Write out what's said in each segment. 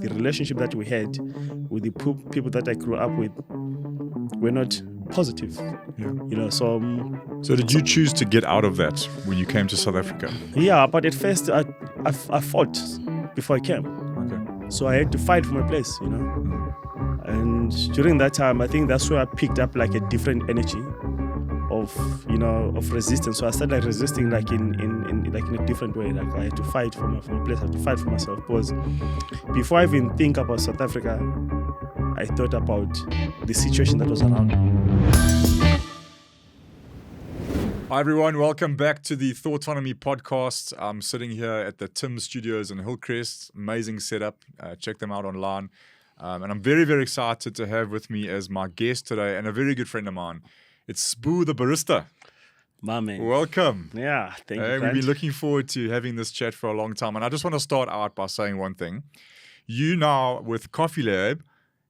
The relationship that we had with the people that I grew up with were not positive. Yeah. So did you choose to get out of that when you came to South Africa? Yeah, but at first I fought before I came. Okay. So I had to fight for my place, And during that time, I think that's where I picked up like a different energy of resistance. So I started resisting like in a different way. Like I had to fight for my place. I had to fight for myself, because before I even think about South Africa, I thought about the situation that was around me. Hi everyone, welcome back to the Thoughtonomy Podcast. I'm sitting here at the Tim Studios in Hillcrest. Amazing setup. Check them out online. And I'm very, very excited to have with me as my guest today and a very good friend of mine. It's Spoo the barista. My man. Welcome. Yeah, thank you. We've been looking forward to having this chat for a long time. And I just want to start out by saying one thing. You now, with Coffee Lab,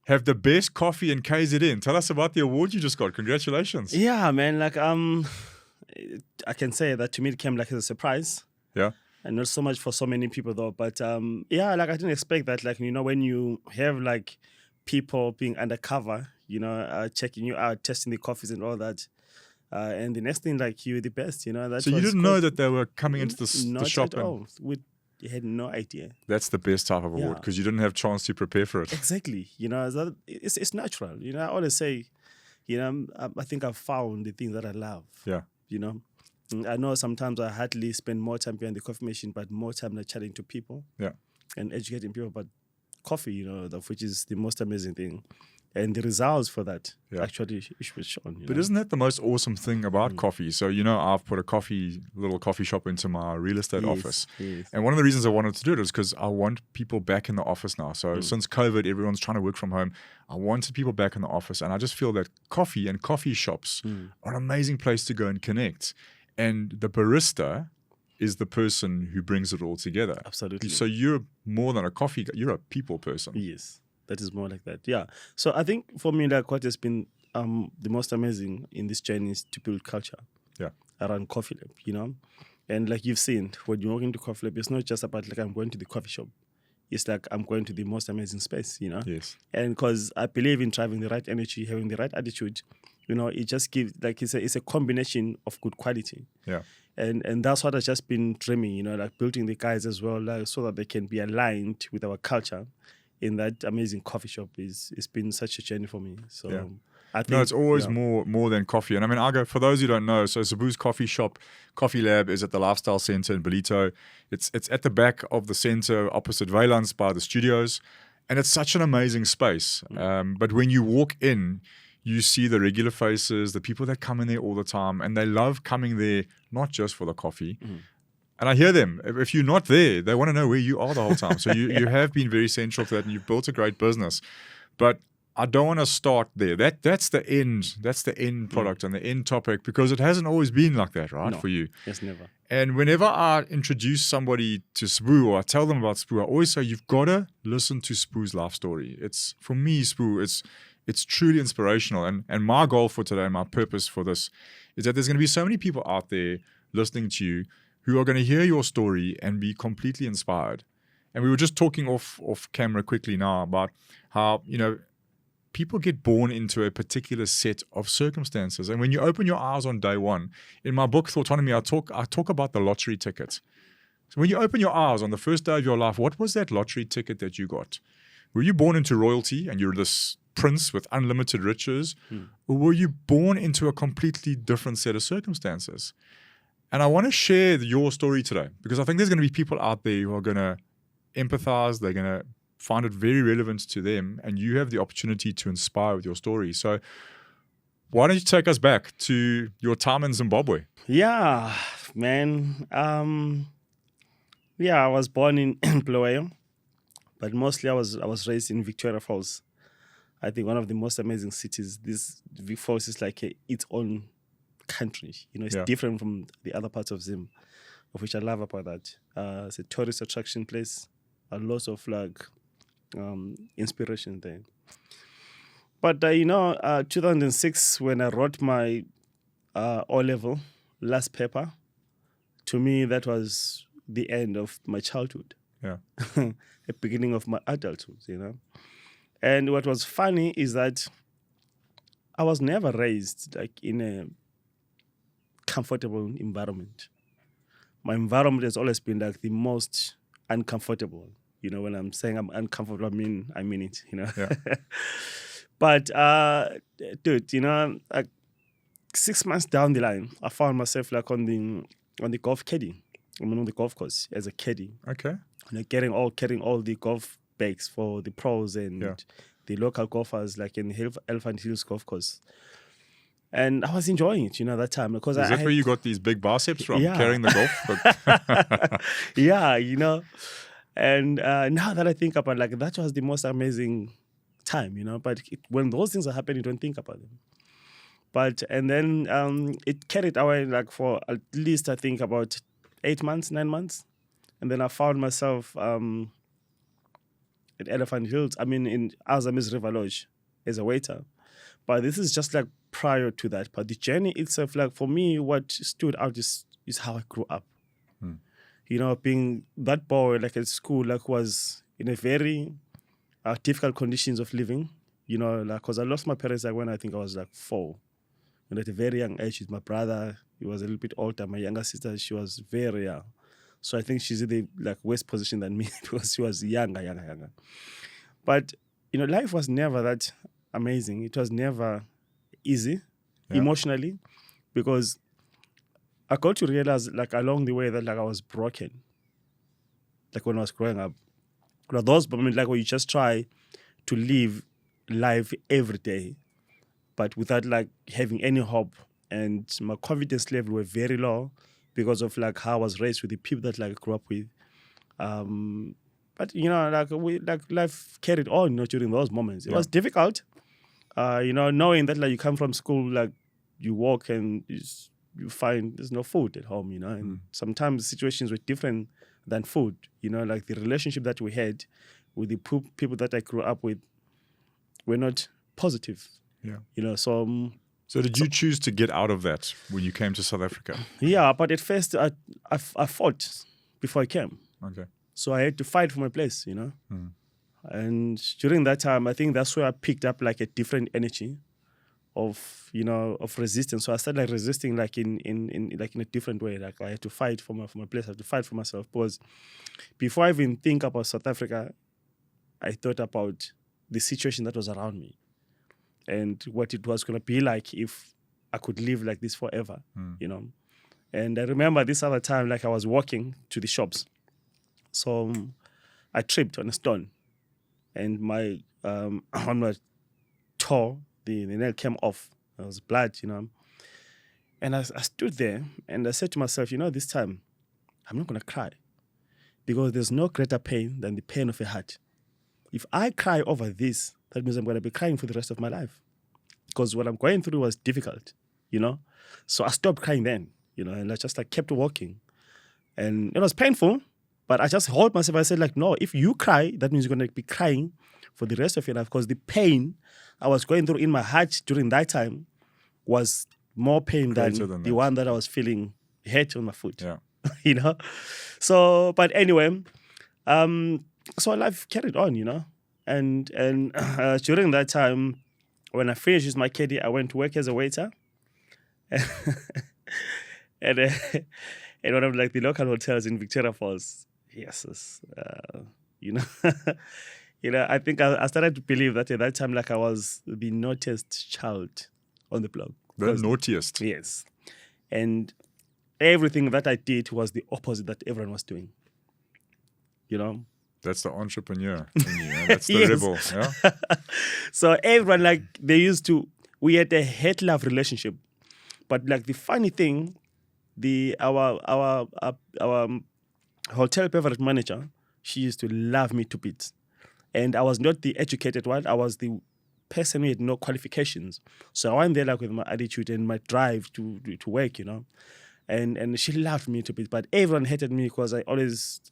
have the best coffee in KZN. Tell us about the award you just got. Congratulations. Yeah, man. I can say that to me it came like as a surprise. Yeah. And not so much for so many people though. But I didn't expect that. When you have people being undercover, checking you out, testing the coffees and all that. And the next thing, you're the best, So you didn't know that they were coming into the shop? Not at all. You had no idea. That's the best type of award, because you didn't have chance to prepare for it. Exactly. It's natural. I always say, I think I've found the things that I love. Yeah. I know sometimes I hardly spend more time behind the coffee machine, but more time chatting to people. Yeah. And educating people about coffee, which is the most amazing thing. And the results for that actually was shown. But isn't that the most awesome thing about coffee? So, I've put a little coffee shop into my real estate office. Yes. And one of the reasons I wanted to do it is because I want people back in the office now. So since COVID, everyone's trying to work from home. I wanted people back in the office. And I just feel that coffee and coffee shops are an amazing place to go and connect. And the barista is the person who brings it all together. Absolutely. So you're more than a coffee guy. You're a people person. Yes. That is more like that. Yeah. So I think for me, what has been the most amazing in this journey is to build culture around Coffee Lab, And you've seen, when you walk into Coffee Lab, it's not just about I'm going to the coffee shop. It's I'm going to the most amazing space, Yes. And because I believe in driving the right energy, having the right attitude, it just gives, it's a combination of good quality. Yeah. And that's what I've just been dreaming, building the guys as well, so that they can be aligned with our culture. In that amazing coffee shop, it's been such a journey for me. So I think it's always more than coffee. And I go, for those who don't know, so Spoo's Coffee Shop, Coffee Lab is at the Lifestyle Center in Belito. It's at the back of the center, opposite Valance by the studios. And it's such an amazing space. But when you walk in, you see the regular faces, the people that come in there all the time, and they love coming there, not just for the coffee. And I hear them. If you're not there, they want to know where you are the whole time. So you have been very central to that, and you've built a great business. But I don't want to start there. That's the end. That's the end product and the end topic, because it hasn't always been like that, right? No, for you. Yes, never. And whenever I introduce somebody to Spoo, or I tell them about Spoo, I always say you've got to listen to Spoo's life story. It's, for me, Spoo, it's truly inspirational. And my goal for today, my purpose for this, is that there's going to be so many people out there listening to you who are going to hear your story and be completely inspired. And we were just talking off camera quickly now about how, people get born into a particular set of circumstances. And when you open your eyes on day one, in my book, Thoughtonomy, I talk about the lottery ticket. So when you open your eyes on the first day of your life, what was that lottery ticket that you got? Were you born into royalty and you're this prince with unlimited riches? Or were you born into a completely different set of circumstances? And I want to share your story today, because I think there's going to be people out there who are going to empathize. They're going to find it very relevant to them, and you have the opportunity to inspire with your story. So why don't you take us back to your time in Zimbabwe? Yeah, man. I was born in Bulawayo, but mostly I was raised in Victoria Falls. I think one of the most amazing cities. This Vic Falls is its own country. It's different from the other parts of Zim, of which I love about that. It's a tourist attraction place. Lots of inspiration there. But 2006, when I wrote my O-level last paper, to me that was the end of my childhood. Yeah. the beginning of my adulthood, And what was funny is that I was never raised like in a comfortable environment. My environment has always been like the most uncomfortable. When I'm saying I'm uncomfortable, I mean it, Yeah. But dude, like 6 months down the line, I found myself like on the golf caddy. On the golf course as a caddy. Okay. Carrying all the golf bags for the pros and the local golfers, like in Elephant Hills golf course. And I was enjoying it, that time because Is that where you got these big biceps from? Carrying the golf? Yeah, And now that I think about like that was the most amazing time, But when those things are happening, you don't think about them. But and then it carried away like for at least I think about 9 months, and then I found myself at Elephant Hills. In Alzheimer's River Lodge as a waiter. But this is just like prior to that. But the journey itself, like for me, what stood out is how I grew up. Being that boy like at school, like was in a very difficult conditions of living. Like because I lost my parents like when I think I was like 4. And at a very young age, with my brother, he was a little bit older. My younger sister, she was very young. So I think she's in the like worse position than me because she was younger. But life was never that amazing. It was never easy emotionally, because I got to realize like along the way that like I was broken. Like when I was growing up, those moments like where you just try to live life every day, but without like having any hope, and my confidence level were very low because of like how I was raised with the people that like I grew up with. But like life carried on, during those moments. It was difficult, knowing that like you come from school, like you walk and you find there's no food at home, and sometimes situations were different than food, like the relationship that we had with the people that I grew up with were not positive. Yeah. So did you choose to get out of that when you came to South Africa? Yeah, but at first I fought before I came. Okay. So I had to fight for my place, And during that time, I think that's where I picked up like a different energy of resistance. So I started like resisting like in a different way. Like I had to fight for my place. I had to fight for myself, because before I even think about South Africa, I thought about the situation that was around me and what it was going to be like if I could live like this forever, And I remember this other time, like I was walking to the shops. So I tripped on a stone, and my on my toe, the nail came off. There was blood, And I stood there and I said to myself, this time I'm not going to cry, because there's no greater pain than the pain of a heart. If I cry over this, that means I'm going to be crying for the rest of my life, because what I'm going through was difficult, So I stopped crying then, and I just like kept walking, and it was painful. But I just hold myself. I said, like, no, if you cry, that means you're going to be crying for the rest of your life, because the pain I was going through in my heart during that time was more pain than the one that I was feeling hurt on my foot. Yeah. So, but anyway, so life carried on, And during that time, when I finished with my caddy, I went to work as a waiter. And in one of like the local hotels in Victoria Falls. Yes, I think I started to believe that at that time, like I was the naughtiest child on the block. The naughtiest? Yes. And everything that I did was the opposite that everyone was doing. That's the entrepreneur in you. That's the rebel. Yeah. So everyone, like we had a hate-love relationship. But like the funny thing, our hotel beverage manager, she used to love me to bits. And I was not the educated one. I was the person who had no qualifications. So I went there like with my attitude and my drive to work, And she loved me to bits. But everyone hated me because I always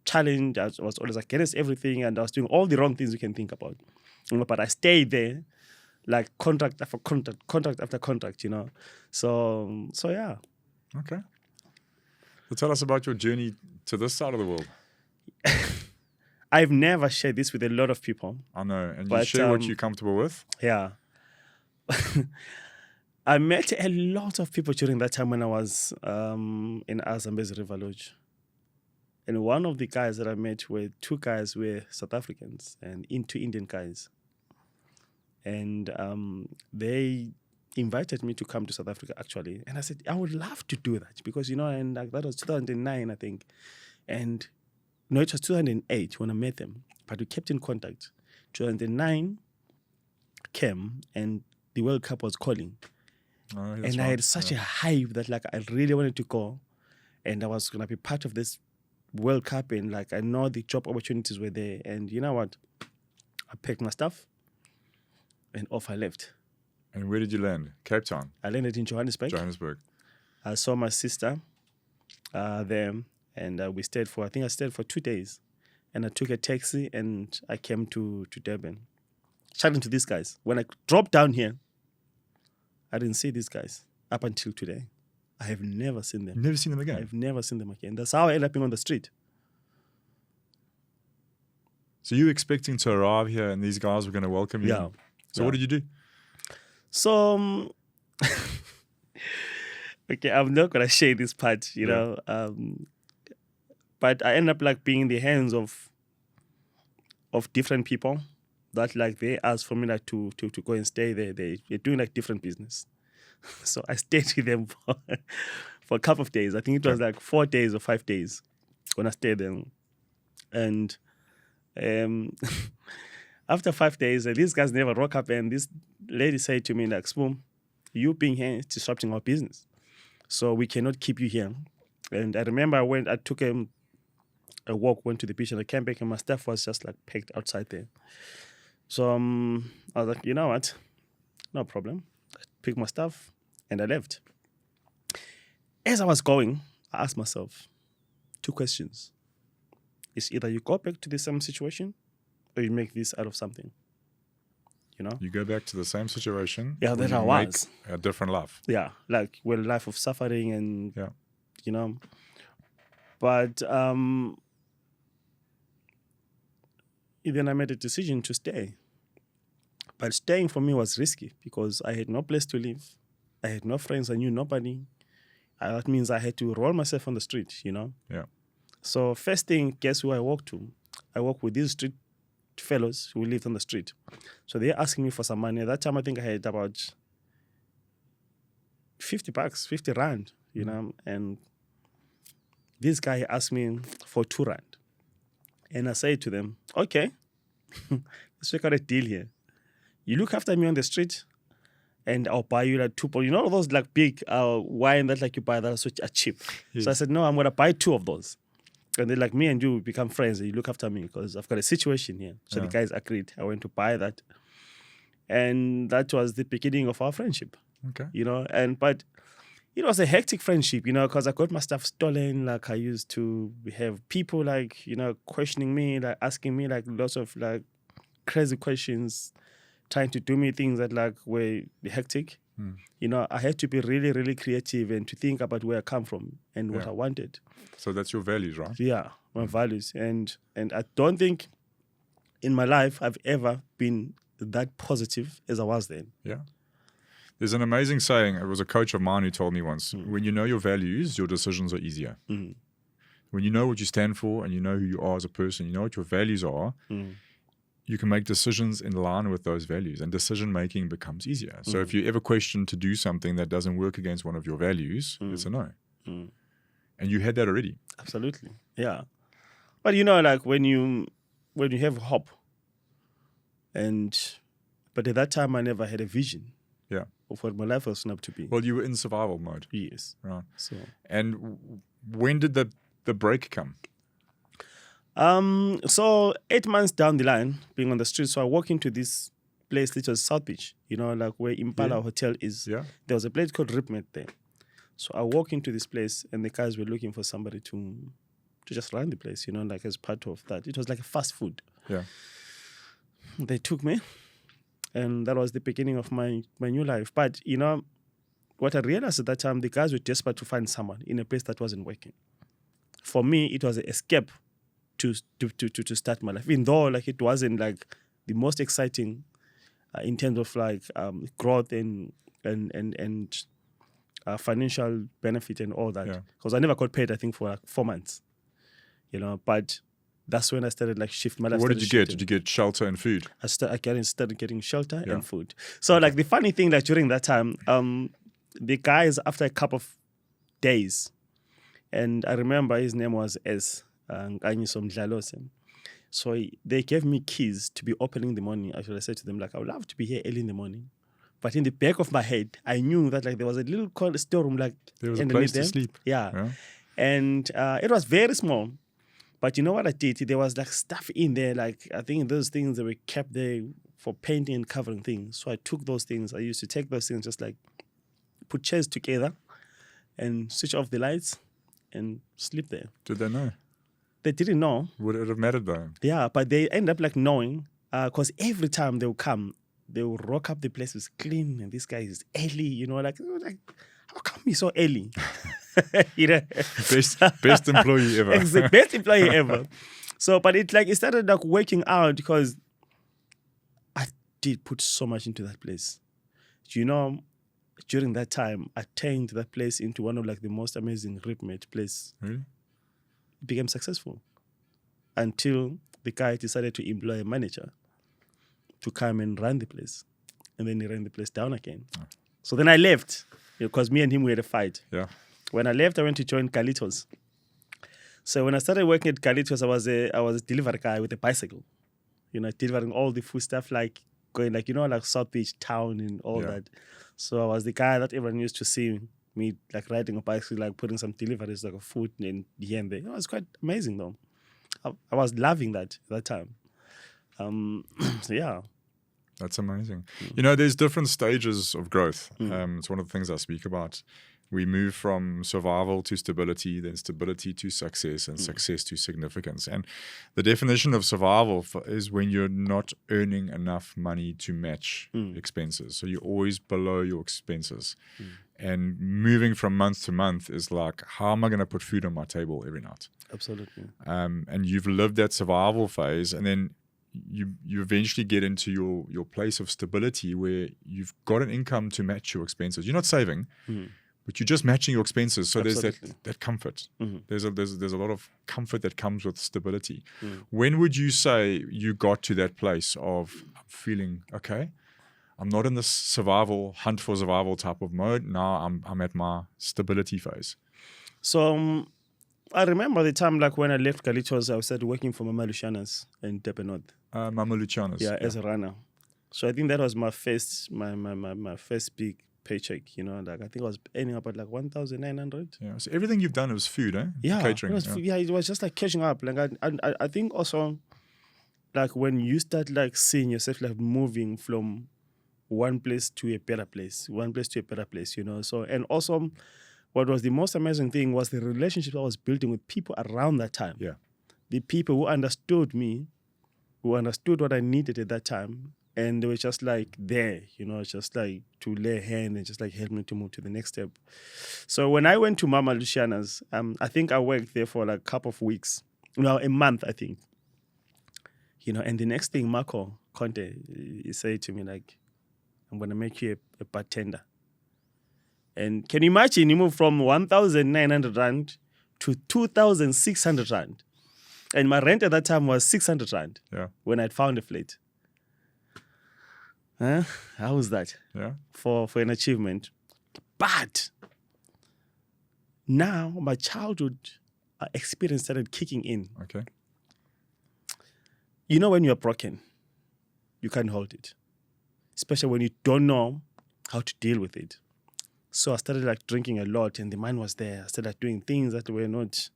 challenged. I was always against everything, and I was doing all the wrong things you can think about. But I stayed there, like contract after contract after contract, So yeah. Okay. So tell us about your journey to this side of the world. I've never shared this with a lot of people. I know. And you But, share what you're comfortable with. Yeah. I met a lot of people during that time when I was in Zambezi River Lodge. And one of the guys that I met were two guys were South Africans and two Indian guys. And they invited me to come to South Africa, actually. And I said, I would love to do that because, and like that was 2009, I think. And no, it was 2008 when I met them. But we kept in contact. 2009 came and the World Cup was calling. And I had such a hype that like I really wanted to go. And I was going to be part of this World Cup. And like I know the job opportunities were there. And you know what? I packed my stuff and off I left. And where did you land? Cape Town? I landed in Johannesburg. I saw my sister there. And we stayed for, I think I stayed for 2 days. And I took a taxi and I came to Durban. Chatting to these guys. When I dropped down here, I didn't see these guys up until today. I have never seen them. Never seen them again? I've never seen them again. That's how I ended up being on the street. So you were expecting to arrive here and these guys were going to welcome you? Yeah. So what did you do? So, okay, I'm not going to share this part, you know. But I end up like being in the hands of different people that like they asked for me like to go and stay there. They're doing like different business. So I stayed with them for a couple of days. I think it was like 4 days or 5 days when I stayed there. And after 5 days, these guys never rock up and this lady said to me like, Spoon, you being here is disrupting our business. So we cannot keep you here. And I remember I took a walk, went to the beach and I came back and my stuff was just like packed outside there. So I was like, you know what? No problem. I picked my stuff and I left. As I was going, I asked myself 2 questions. It's either you go back to the same situation or you make this out of something. You know? You go back to the same situation. Yeah, that I was. Make a different life. Yeah, like a life of suffering and, you know. But then I made a decision to stay. But staying for me was risky because I had no place to live. I had no friends. I knew nobody. That means I had to roll myself on the street, you know? Yeah. So first thing, guess who I walked to? I walked with these street fellows who lived on the street. So they're asking me for some money. At that time, I think I had about 50 bucks, 50 rand, you know? And this guy asked me for 2 rand. And I said to them, okay, let's work out a deal here. You look after me on the street and I'll buy you like 2, you know those like big wine that like you buy that are cheap. Yes. So I said, no, I'm going to buy 2 of those. And they're like, me and you become friends and you look after me because I've got a situation here. So the guys agreed. I went to buy that. And that was the beginning of our friendship. Okay. You know, but it was a hectic friendship, you know, because I got my stuff stolen. Like I used to have people like, you know, questioning me, like asking me like lots of like crazy questions, trying to do me things that like were hectic. You know, I had to be really, really creative and to think about where I come from and what I wanted. So that's your values, right? Yeah, my values. And I don't think in my life I've ever been that positive as I was then. Yeah. There's an amazing saying. It was a coach of mine who told me once, when you know your values, your decisions are easier. When you know what you stand for and you know who you are as a person, you know what your values are, you can make decisions in line with those values and decision making becomes easier. So if you ever question to do something that doesn't work against one of your values, it's a no. And you had that already. Absolutely. Yeah. But you know, like when you have hope but at that time I never had a vision. Yeah. Of what my life was going to be. Well, you were in survival mode. Yes. Right. So. And when did the break come? So 8 months down the line, being on the street, so I walk into this place, which was South Beach, you know, like where Impala Hotel is. Yeah. There was a place called Ripmet there. So I walk into this place and the guys were looking for somebody to just run the place, you know, like as part of that. It was like a fast food. Yeah. They took me and that was the beginning of my new life. But, you know, what I realized at that time, the guys were desperate to find someone in a place that wasn't working. For me, it was an escape to start my life. Even though like it wasn't like the most exciting in terms of like growth and financial benefit and all that. Because I never got paid, I think, for like 4 months. You know, but that's when I started like shift my life. What did you get? Did you get shelter and food? I started getting shelter and food. So like the funny thing, like during that time, the guys, after a couple of days, and I remember his name was S. So they gave me keys to be opening in the morning. Actually, I said to them, like, I would love to be here early in the morning. But in the back of my head, I knew that like there was a little storeroom, like there was a place to sleep. Yeah. And it was very small. But you know what I did? There was like stuff in there, like I think those things that were kept there for painting and covering things. So I took those things. I used to take those things, just like put chairs together and switch off the lights and sleep there. Did they know? They didn't know. Would it have mattered though? Yeah, but they end up like knowing because every time they will come, they will rock up the place was clean and this guy is early, you know, like how come he's so early? You know? Best employee ever. It's the best employee ever. So, but it started like working out because I did put so much into that place. You know, during that time, I turned that place into one of like the most amazing ripmate place. Really? It became successful until the guy decided to employ a manager to come and run the place. And then he ran the place down again. Oh. So then I left because me and him we had a fight. Yeah. When I left, I went to join Carlitos. So when I started working at Carlitos, I was a delivery guy with a bicycle. You know, delivering all the food stuff, like going like, you know, like South Beach town and all that. So I was the guy that everyone used to see me like riding a bicycle, like putting some deliveries like of food and here and there. It was quite amazing though. I was loving that at that time. So yeah. That's amazing. You know, there's different stages of growth. It's one of the things I speak about. We move from survival to stability, then stability to success, and success to significance. And the definition of survival is when you're not earning enough money to match expenses. So you're always below your expenses. And moving from month to month is like, how am I going to put food on my table every night? Absolutely. And you've lived that survival phase, and then you eventually get into your place of stability where you've got an income to match your expenses. You're not saving, but you're just matching your expenses. So Absolutely. There's that comfort. There's a lot of comfort that comes with stability. When would you say you got to that place of feeling, okay, I'm not in this survival, hunt for survival type of mode. Now I'm at my stability phase. So I remember the time like when I left Carlitos, I started working for Mama Luciana's in Durban North. Mama Luciana's. Yeah, as a runner. So I think that was my first big paycheck, you know, like I think I was earning about like 1,900. Yeah. So everything you've done was food, eh? Yeah. Catering. It was just like catching up. Like I think also like when you start like seeing yourself like moving from one place to a better place, you know. So and also what was the most amazing thing was the relationship I was building with people around that time. Yeah. The people who understood me, who understood what I needed at that time. And they were just like there, you know, just like to lay a hand and just like help me to move to the next step. So when I went to Mama Luciana's, I think I worked there for like a couple of weeks, a month, I think. You know, and the next thing, Marco Conte, he said to me like, I'm going to make you a bartender. And can you imagine, you move from 1,900 Rand to 2,600 Rand. And my rent at that time was 600 Rand when I'd found a flat. How was that? Yeah. For an achievement. But now my childhood experience started kicking in. Okay. You know when you're broken, you can't hold it. Especially when you don't know how to deal with it. So I started like drinking a lot and the mind was there. I started like, doing things that were not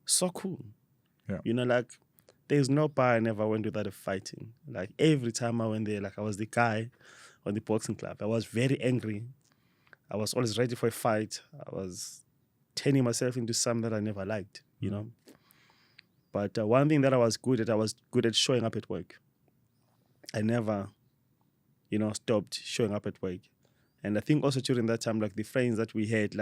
so cool. Yeah. You know, like there's no bar I never went without a fighting. Like every time I went there, like I was the guy on the boxing club. I was very angry. I was always ready for a fight. I was turning myself into something that I never liked, you know. But one thing that I was good at showing up at work. I never, stopped showing up at work. And I think also during that time, like the friends that we had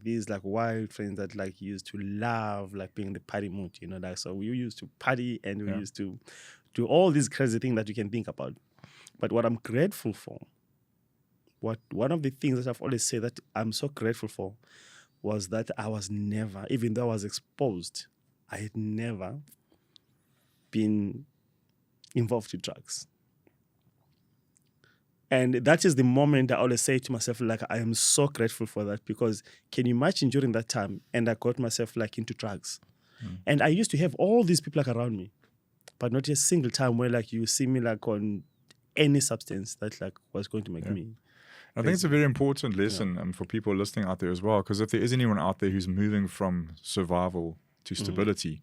these like wild friends that like used to love like being in the party mood, you know, like so we used to party and we used to do all these crazy things that you can think about. But what I'm grateful for, one of the things that I've always said that I'm so grateful for was that I was never, even though I was exposed, I had never been involved with drugs. And that is the moment I always say to myself, like, I am so grateful for that, because can you imagine during that time, and I got myself like into drugs. And I used to have all these people like around me, but not a single time where like you see me like on any substance that like was going to make me. I think it's a very important lesson for people listening out there as well, because if there is anyone out there who's moving from survival to stability,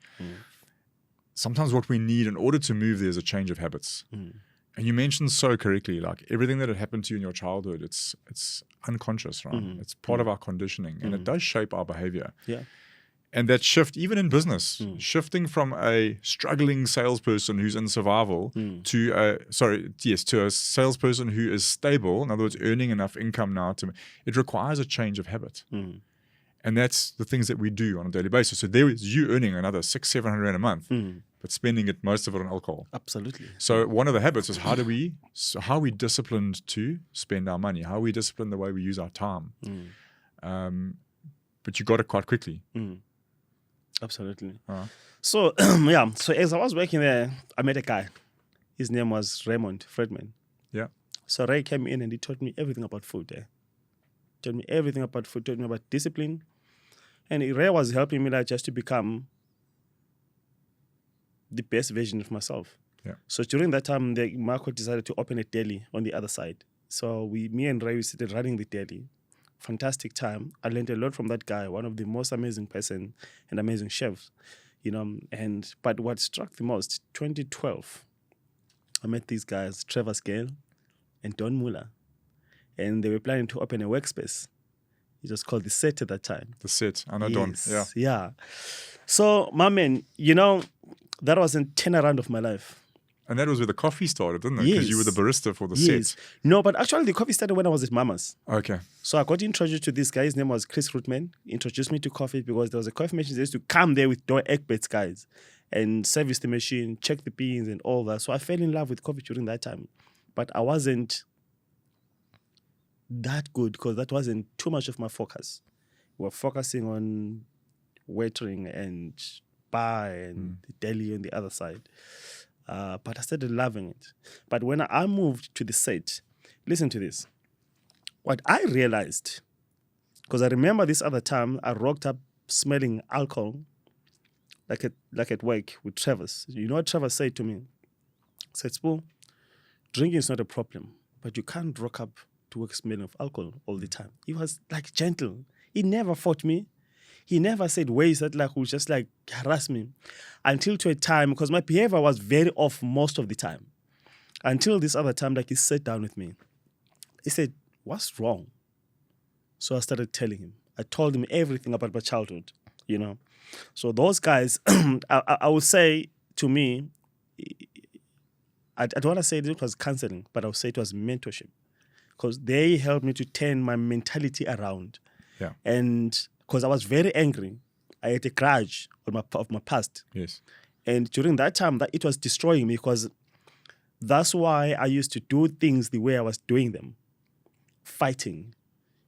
sometimes what we need in order to move there is a change of habits. And you mentioned so correctly, like everything that had happened to you in your childhood, it's unconscious, right? It's part of our conditioning, and it does shape our behavior. Yeah. And that shift, even in business, shifting from a struggling salesperson who's in survival to a salesperson who is stable, in other words, earning enough income now it requires a change of habit. And that's the things that we do on a daily basis. So there is you earning another $600-700 rand a month, but spending most of it on alcohol. Absolutely. So one of the habits is how are we disciplined to spend our money? How are we disciplined the way we use our time? But you got it quite quickly. Absolutely. Uh-huh. So as I was working there, I met a guy. His name was Raymond Fredman. Yeah. So Ray came in and he taught me everything about food. Taught me everything about food, taught me about discipline. And Ray was helping me like just to become the best version of myself. Yeah. So during that time, Marco decided to open a deli on the other side. So me and Ray, we started running the deli. Fantastic time. I learned a lot from that guy, one of the most amazing person and amazing chefs, you know. But what struck the most, 2012, I met these guys, Trevor Scale and Don Muller, and they were planning to open a workspace. It was called The Set at that time. The Set, I know Don. Yeah. Yeah. So, my man, you know, that was a turnaround of my life. And that was where the coffee started, didn't it? Because you were the barista for The Set. No, but actually the coffee started when I was at Mama's. Okay. So I got introduced to this guy. His name was Chris Rootman. He introduced me to coffee because there was a coffee machine that used to come there with door Egberts guys and service the machine, check the beans and all that. So I fell in love with coffee during that time. But I wasn't that good because that wasn't too much of my focus. We were focusing on waitering and bar and the deli on the other side. But I started loving it. But when I moved to The Set, listen to this. What I realized, because I remember this other time, I rocked up smelling alcohol, like at work with Travis. You know what Travis said to me? He said, Spoo, drinking is not a problem, but you can't rock up to work smelling of alcohol all the time. He was like gentle. He never fought me. He never said ways that like would just like harass me until to a time, because my behavior was very off most of the time. Until this other time, like he sat down with me. He said, what's wrong? So I started telling him. I told him everything about my childhood, you know. So those guys, I would say to me, I don't want to say it was counseling, but I would say it was mentorship. Because they helped me to turn my mentality around. Yeah. And because I was very angry. I had a grudge of my past. Yes. And during that time, that it was destroying me, because that's why I used to do things the way I was doing them. Fighting,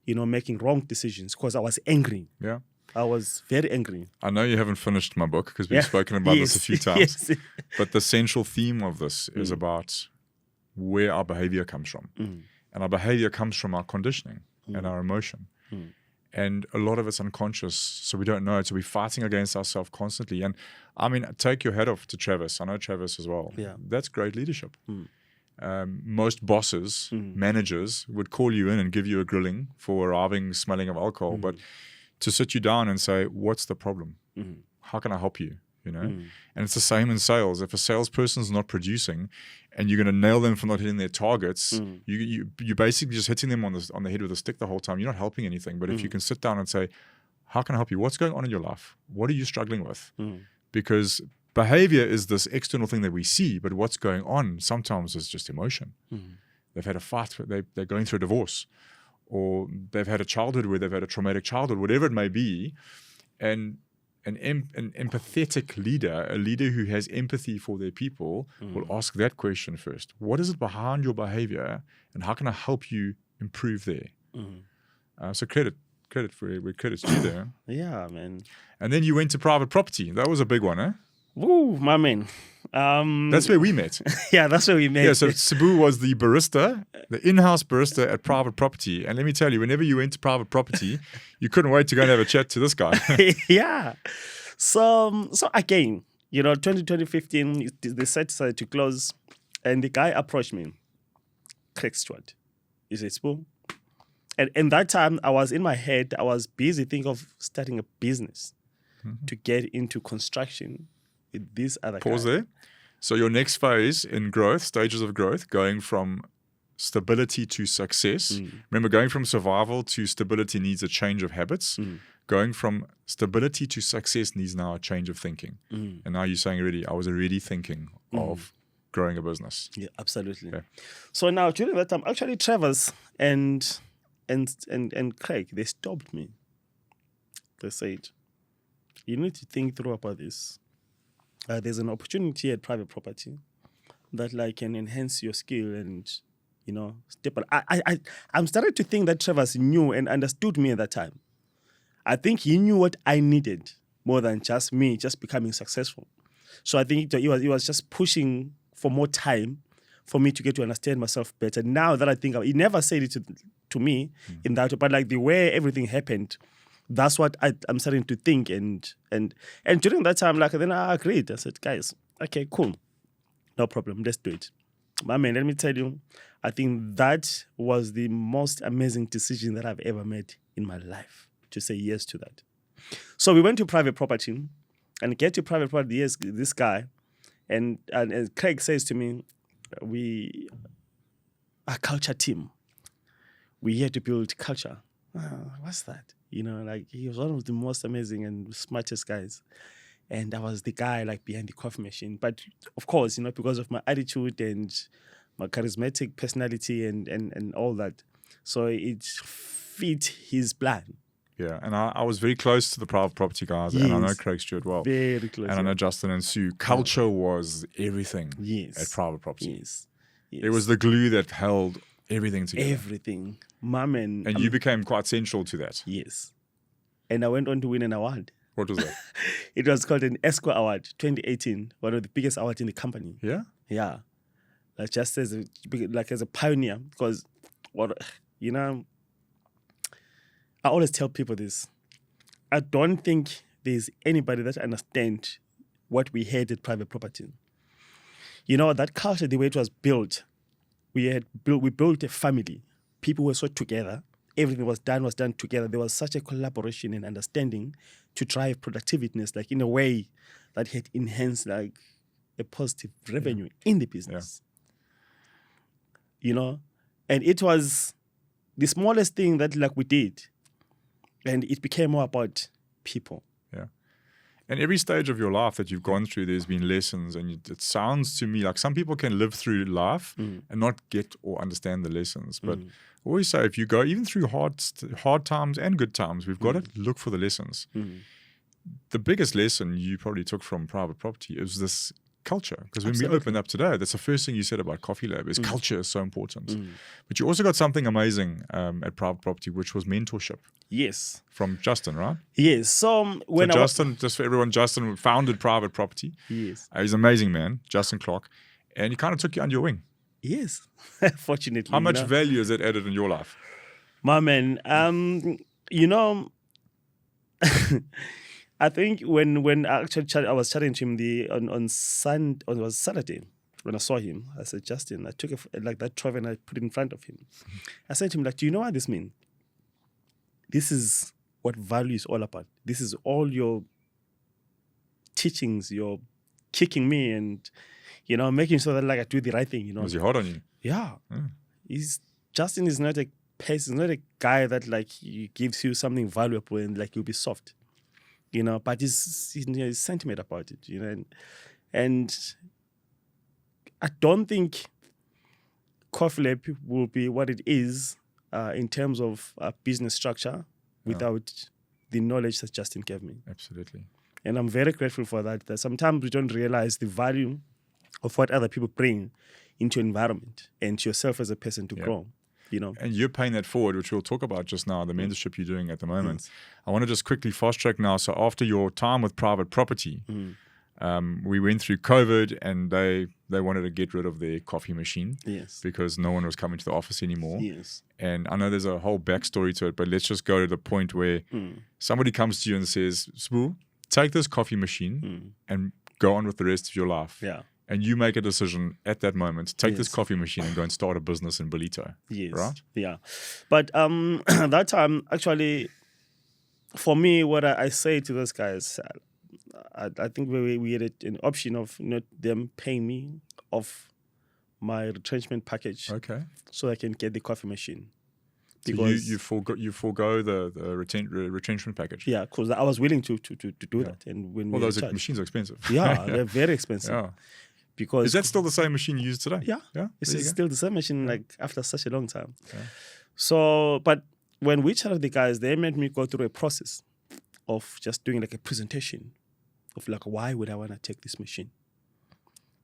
you know, making wrong decisions, because I was angry. Yeah. I was very angry. I know you haven't finished my book because we've spoken about this a few times. Yes. But the central theme of this is about where our behavior comes from. And our behavior comes from our conditioning and our emotion. And a lot of it's unconscious, so we don't know it. So we're fighting against ourselves constantly. And I mean, take your hat off to Travis. I know Travis as well. Yeah. That's great leadership. Most bosses, managers would call you in and give you a grilling for arriving smelling of alcohol. But to sit you down and say, what's the problem? How can I help you? You know, and it's the same in sales. If a salesperson's not producing, and you're going to nail them for not hitting their targets, you're basically just hitting them on the head with a stick the whole time. You're not helping anything. But if you can sit down and say, how can I help you? What's going on in your life? What are you struggling with? Because behavior is this external thing that we see, but what's going on sometimes is just emotion. They've had a fight, they're going through a divorce, or they've had a childhood where they've had a traumatic childhood, whatever it may be. And an empathetic leader, a leader who has empathy for their people, will ask that question first. What is it behind your behavior, and how can I help you improve there? So credit for where credit's due there. Yeah, man. And then you went to private property. That was a big one, eh? Woo, my man. That's where we met. Yeah, that's where we met. Yeah, so Sabu was the barista, the in-house barista at private property. And let me tell you, whenever you went to private property, you couldn't wait to go and have a chat to this guy. Yeah. So again, 2015, the site decided to close, and the guy approached me, Craig Stewart. He said, Spo. And in that time, I was in my head, I was busy thinking of starting a business to get into construction with this other guy. Pause there. So your next phase in growth, stages of growth, going from stability to success. Remember, going from survival to stability needs a change of habits. Going from stability to success needs now a change of thinking. And now you're saying already, I was already thinking of growing a business. Yeah, absolutely. Okay. So now during that time, actually Travis and Craig, they stopped me. They said, you need to think through about this. There's an opportunity at private property that can enhance your skill and, step on. I'm starting to think that Travis knew and understood me at that time. I think he knew what I needed more than just me just becoming successful. So I think he was just pushing for more time for me to get to understand myself better. Now that I think, he never said it to me in that, but the way everything happened, that's what I'm starting to think. And during that time, then I agreed. I said, guys, okay, cool. No problem. Let's do it. My man, let me tell you, I think that was the most amazing decision that I've ever made in my life, to say yes to that. So we went to private property and get to private property. Yes, this guy, and Craig says to me, we are a culture team. We're here to build culture. What's that? He was one of the most amazing and smartest guys. And I was the guy behind the coffee machine. But of course, because of my attitude and my charismatic personality and all that. So it fit his plan. Yeah, and I was very close to the private property guys, and I know Craig Stewart well. Very close. And I know Justin and Sue. Culture was everything at private property. Yes. It was the glue that held everything together. Everything. Mom and you became quite central to that. Yes. And I went on to win an award. What was that? It was called an ESCO Award, 2018, one of the biggest awards in the company. Yeah? Yeah. Just as a pioneer, because I always tell people this. I don't think there's anybody that understands what we had at private property. That culture, the way it was built, we built a family. People were so together. Everything was done together. There was such a collaboration and understanding to drive productiveness, in a way that had enhanced a positive revenue in the business. And it was the smallest thing that we did. And it became more about people. Yeah. And every stage of your life that you've gone through, there's been lessons. And it sounds to me like some people can live through life and not get or understand the lessons. But I always say, if you go even through hard times and good times, we've got to look for the lessons. The biggest lesson you probably took from private property is this culture. Because when we opened up today, that's the first thing you said about Coffee Lab is culture is so important. But you also got something amazing at private property, which was mentorship. Yes. From Justin, right? Yes. So when Justin, just for everyone, Justin founded private property. Yes. He's an amazing man, Justin Clark. And he kind of took you under your wing. Yes. Fortunately. How much value has that added in your life? My man, I think when I was chatting to him on Saturday, when I saw him, I said, Justin, I took that trophy and I put it in front of him. I said to him, do you know what this means? This is what value is all about. This is all your teachings, you're kicking me and, making sure that I do the right thing, Was he hard on you? Yeah. Justin is not a person, not a guy that he gives you something valuable and you'll be soft. But he's sentiment about it, and I don't think Coffee Lab will be what it is in terms of business structure without the knowledge that Justin gave me. Absolutely. And I'm very grateful for that. That sometimes we don't realize the value of what other people bring into your environment and to yourself as a person to grow. You know, and you're paying that forward, which we'll talk about just now, the mentorship you're doing at the moment. I want to just quickly fast track now. So after your time with private property, we went through COVID, and they wanted to get rid of their coffee machine because no one was coming to the office anymore. And I know there's a whole backstory to it, but let's just go to the point where somebody comes to you and says, Sbu, take this coffee machine and go on with the rest of your life. And you make a decision at that moment, take this coffee machine and go and start a business in Bolito. Right? Yeah. But that time, actually, for me, what I say to those guys, I think we had an option of not them paying me off my retrenchment package, so I can get the coffee machine. Because you forgo the retrenchment package. Yeah, because I was willing to do that. And when those machines are expensive. Yeah, they're very expensive. Because is that still the same machine you use today? Yeah. It's still the same machine, like after such a long time. So, but when we chatted the guys, they made me go through a process of just doing like a presentation of like, why would I want to take this machine?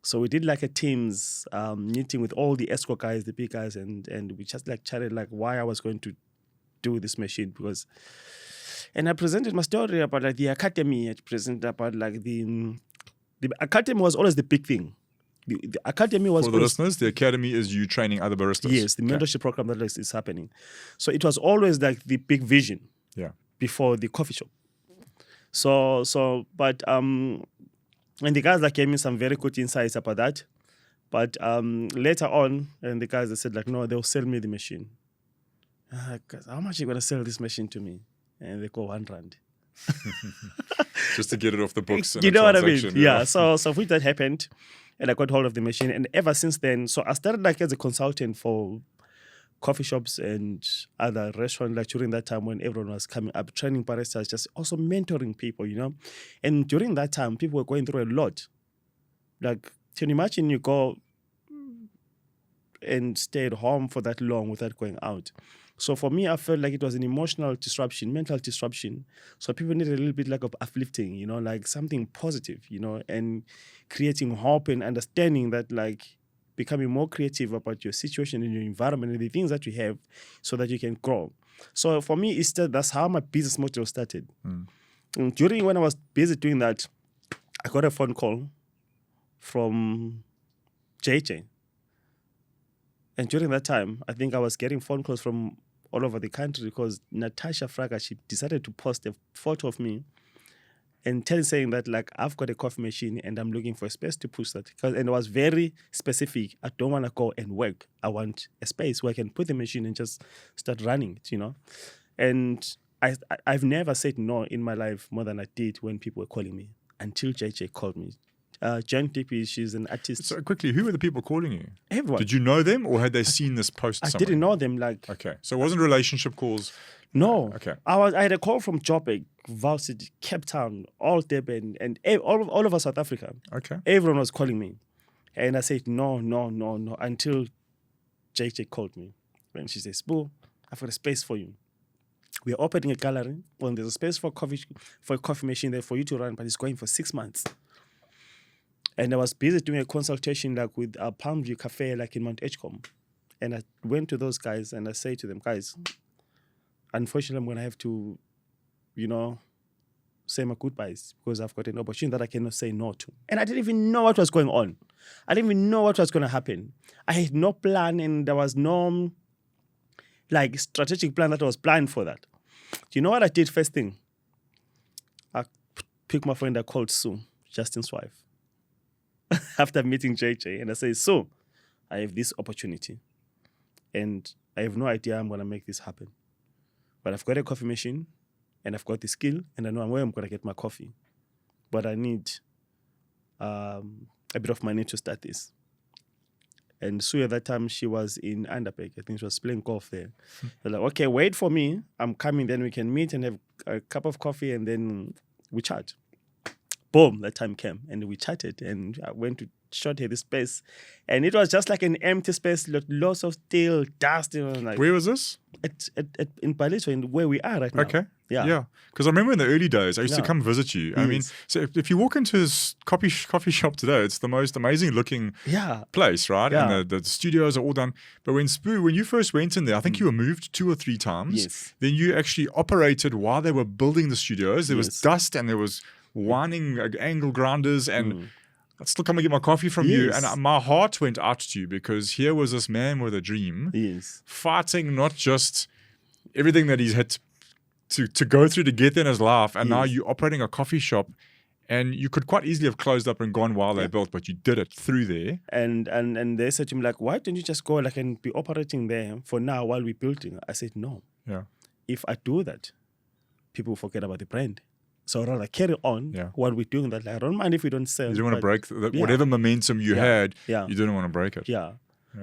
So we did like a Teams meeting with all the ESCO guys, the big guys, and we just like chatted like why I was going to do this machine and I presented my story about like the academy. I presented about like the academy was always the big thing. The academy was for the listeners. The academy is you training other baristas. Yes, the mentorship program that is happening. So it was always like the big vision. Before the coffee shop. But and the guys that gave me some very good insights about that. But later on, and the guys that said like, no, they'll sell me the machine. How much are you gonna sell this machine to me? And they go R1. Just to get it off the books. You know what I mean? Yeah. So with that happened, and I got hold of the machine, and ever since then, so I started like as a consultant for coffee shops and other restaurants, like during that time when everyone was coming up, training baristas, just also mentoring people, you know. And during that time, people were going through a lot. Like, can you imagine you go and stay at home for that long without going out? So for me, I felt like it was an emotional disruption, mental disruption. So people needed a little bit like of uplifting, you know, like something positive, you know, and creating hope and understanding that like becoming more creative about your situation and your environment and the things that you have so that you can grow. So for me, that's how my business model started. And during when I was busy doing that, I got a phone call from JJ. And during that time, I think I was getting phone calls from all over the country because Natasha Fraga, she decided to post a photo of me and saying that like I've got a coffee machine and I'm looking for a space to push that. And it was very specific. I don't want to go and work. I want a space where I can put the machine and just start running it, you know. And I've never said no in my life more than I did when people were calling me until JJ called me. Jen Tippy, she's an artist. So quickly, who were the people calling you? Everyone. Did you know them or had they seen this post somewhere? I didn't know them. Like, okay. So it wasn't relationship calls? No. Okay. I had a call from Joburg, Varsity, Cape Town, all Durban, and all over South Africa. Okay. Everyone was calling me. And I said, no, until JJ called me. And she says, Boo, I've got a space for you. We are opening a gallery. Well, there's a space for a coffee machine there for you to run, but it's going for 6 months. And I was busy doing a consultation like with a Palmview Cafe like in Mount Edgecombe. And I went to those guys and I say to them, guys, unfortunately, I'm going to have to, you know, say my goodbyes because I've got an opportunity that I cannot say no to. And I didn't even know what was going on. I didn't even know what was going to happen. I had no plan and there was no like strategic plan that I was planned for that. Do you know what I did first thing? I picked my friend, I called Sue, Justin's wife, after meeting JJ. And I said, Sue, I have this opportunity. And I have no idea I'm going to make this happen. But I've got a coffee machine and I've got the skill and I know where I'm going to get my coffee. But I need a bit of money to start this. And Sue at that time, she was in Underberg. I think she was playing golf there. They're like, okay, wait for me. I'm coming. Then we can meet and have a cup of coffee and then we chat. boom, that time came and we chatted and I went to shot her this space and it was just like an empty space, lots of steel, dust. Like, where was this? In Barista, in where we are right now. Okay. Yeah. Because I remember in the early days, I used to come visit you. I mean, Yes. so if you walk into his coffee shop today, it's the most amazing looking place, right? Yeah. And the studios are all done. But when you first went in there, I think you were moved 2 or 3 times. Yes. Then you actually operated while they were building the studios. There was Yes. dust and there was winding angle grinders and I'd still come and get my coffee from you. Yes. And my heart went out to you because here was this man with a dream Yes. fighting not just everything that he's had to go through to get there in his life, and now you're operating a coffee shop, and you could quite easily have closed up and gone while they built, but you did it through there. And they said to me, like, why don't you just go like and be operating there for now while we're building? I said, no. Yeah. If I do that, people forget about the brand. So I'd rather carry on while we're doing that. Like, I don't mind if we don't sell. You didn't want to break whatever momentum you had. Yeah. You didn't want to break it. Yeah.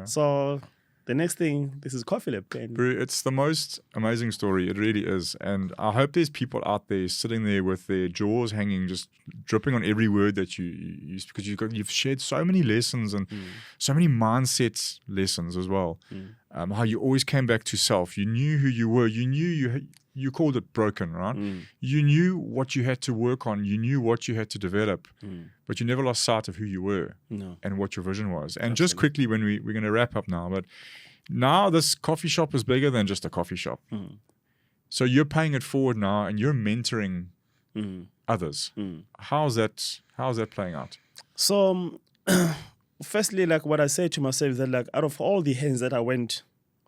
So the next thing, this is Coffee Lab. Bro, it's the most amazing story. It really is. And I hope there's people out there sitting there with their jaws hanging, just dripping on every word that you use, because you've shared so many lessons and so many mindset lessons as well. How you always came back to self. You knew who you were. You knew you called it broken, right? You knew what you had to work on. You knew what you had to develop, but you never lost sight of who you were and what your vision was. And just quickly, when we're going to wrap up now, but now this coffee shop is bigger than just a coffee shop. So you're paying it forward now and you're mentoring others. How's that playing out? So firstly, like what I say to myself is that like out of all the hands that I went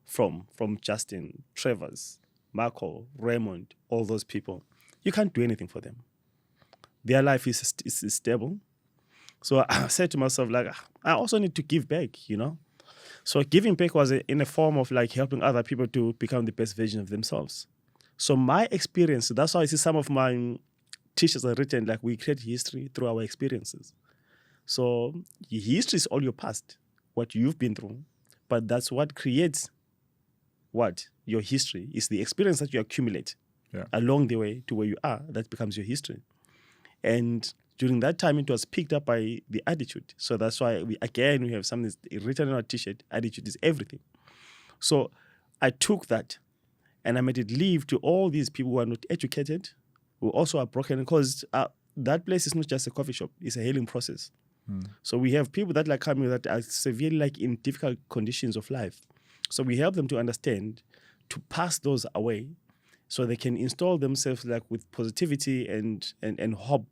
from Justin, Trevor's, Marco, Raymond, all those people, you can't do anything for them. Their life is stable. So I said to myself, like, I also need to give back, So giving back was in a form of like helping other people to become the best version of themselves. So my experience, that's why I see some of my teachers are written, like we create history through our experiences. So history is all your past, what you've been through, but that's what creates your history is the experience that you accumulate along the way to where you are. That becomes your history. And during that time, it was picked up by the attitude. So that's why we have something written on our t-shirt, attitude is everything. So I took that and I made it live to all these people who are not educated, who also are broken, because that place is not just a coffee shop, it's a healing process. So we have people that like coming that are severely like in difficult conditions of life. So we help them to understand, to pass those away so they can install themselves like with positivity and hope.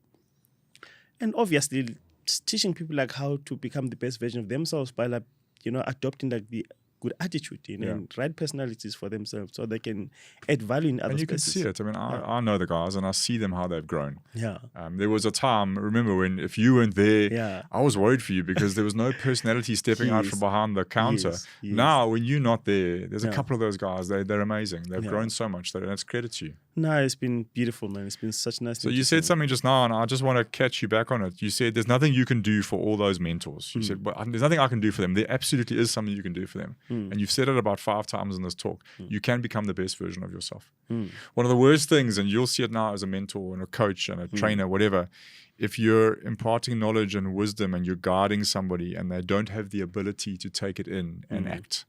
And obviously teaching people like how to become the best version of themselves by like, adopting like the good attitude and right personalities for themselves so they can add value in other And you spaces. can see it. I mean, I know the guys and I see them how they've grown. Yeah. There was a time, remember, when if you weren't there, I was worried for you because there was no personality stepping out from behind the counter. Yes. Now, when you're not there, there's a couple of those guys. They're amazing. They've grown so much. That's credit to you. No, it's been beautiful, man. It's been such nice. So you said something just now, and I just want to catch you back on it. You said there's nothing you can do for all those mentors. You said, well, there's nothing I can do for them. There absolutely is something you can do for them. And you've said it about 5 times in this talk. You can become the best version of yourself. One of the worst things, and you'll see it now as a mentor and a coach and a trainer, whatever, if you're imparting knowledge and wisdom and you're guiding somebody and they don't have the ability to take it in and act,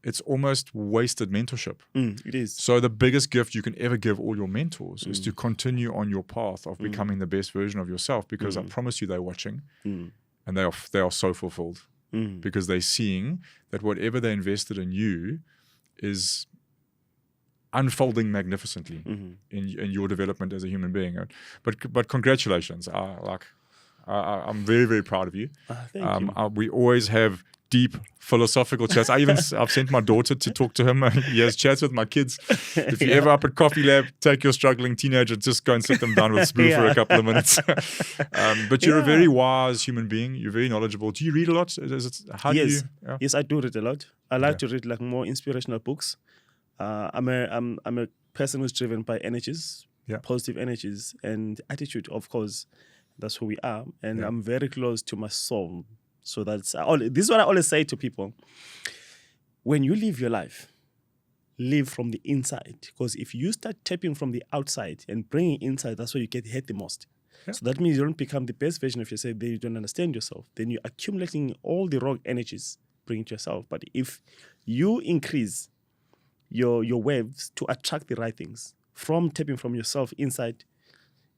it's almost wasted mentorship. It is. So the biggest gift you can ever give all your mentors is to continue on your path of becoming the best version of yourself, because I promise you they're watching and they are so fulfilled because they're seeing that whatever they invested in you is unfolding magnificently in your development as a human being. But congratulations. I'm very, very proud of you. Thank you. We always have deep philosophical chats. I've sent my daughter to talk to him. He has chats with my kids. If you're ever up at Coffee Lab, take your struggling teenager, just go and sit them down with Spoo for a couple of minutes. But you're a very wise human being. You're very knowledgeable. Do you read a lot? Yes, I do read a lot. I like to read like more inspirational books. I'm a person who's driven by energies, positive energies, and attitude. Of course, that's who we are. And I'm very close to my soul. So this is what I always say to people. When you live your life, live from the inside. Because if you start tapping from the outside and bringing inside, that's where you get hurt the most. So that means you don't become the best version of yourself, then you don't understand yourself. Then you're accumulating all the wrong energies, bring it to yourself. But if you increase your waves to attract the right things, from tapping from yourself inside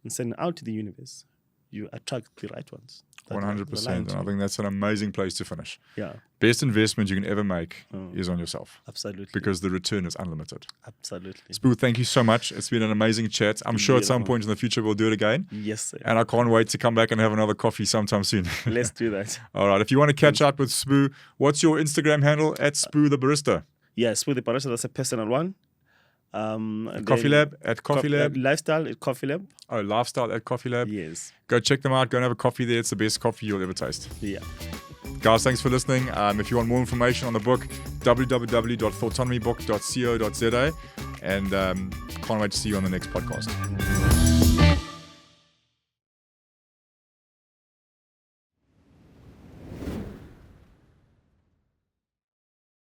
and sending out to the universe, you attract the right ones. 100%. And I think that's an amazing place to finish. Yeah. Best investment you can ever make is on yourself. Absolutely. Because the return is unlimited. Absolutely. Spoo, thank you so much. It's been an amazing chat. I'm sure at some point in the future we'll do it again. Yes, sir. And I can't wait to come back and have another coffee sometime soon. Let's do that. All right. If you want to catch up with Spoo, what's your Instagram handle? At Spoo the Barista. Yeah, Spoo the Barista. That's a personal one. Coffee Lab at Coffee Lab. Lifestyle at Coffee Lab. Oh, Lifestyle at Coffee Lab. Yes. Go check them out. Go and have a coffee there. It's the best coffee you'll ever taste. Yeah. Guys, thanks for listening. If you want more information on the book, www.thoughtonomybook.co.za. And can't wait to see you on the next podcast.